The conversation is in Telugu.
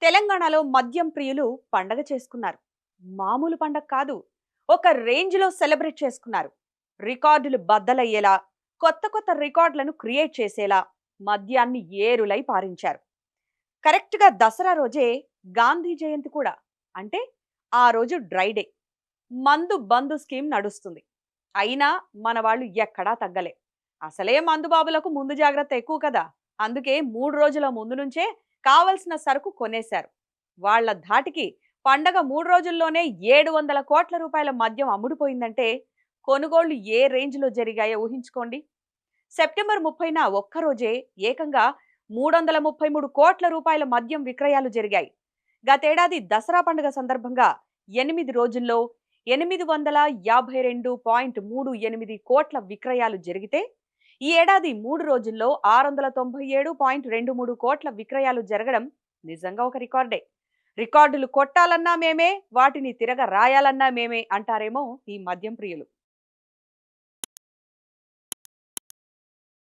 తెలంగాణలో మద్యం ప్రియులు పండగ చేసుకున్నారు. మామూలు పండగ కాదు, ఒక రేంజ్లో సెలబ్రేట్ చేసుకున్నారు. రికార్డులు బద్దలయ్యేలా, కొత్త కొత్త రికార్డులను క్రియేట్ చేసేలా మద్యాన్ని ఏరులై పారించారు. కరెక్ట్గా దసరా రోజే గాంధీ జయంతి కూడా. అంటే ఆ రోజు డ్రై డే. మందు బందు స్కీమ్ నడుస్తుంది. అయినా మన వాళ్ళు ఎక్కడా తగ్గలే. అసలే మందు బాబులకు ముందు జాగ్రత్త ఎక్కువ కదా. అందుకే 3 రోజుల ముందు నుంచే కావలసిన సరుకు కొనేశారు. వాళ్ళ ధాటికి పండగ 3 రోజుల్లోనే 700 కోట్ల రూపాయల మద్యం అమ్ముడుపోయిందంటే కొనుగోళ్లు ఏ రేంజ్లో జరిగాయో ఊహించుకోండి. సెప్టెంబర్ 30న ఒక్కరోజే ఏకంగా 333 కోట్ల రూపాయల మద్యం విక్రయాలు జరిగాయి. గతేడాది దసరా పండుగ సందర్భంగా 8 రోజుల్లో 852.38 కోట్ల విక్రయాలు జరిగితే ఈ ఏడాది 3 రోజుల్లో 697.23 కోట్ల విక్రయాలు జరగడం నిజంగా ఒక రికార్డే. రికార్డులు కొట్టాలన్నా మేమే, వాటిని తిరగ రాయాలన్నా మేమే అంటారేమో ఈ మద్యం ప్రియులు.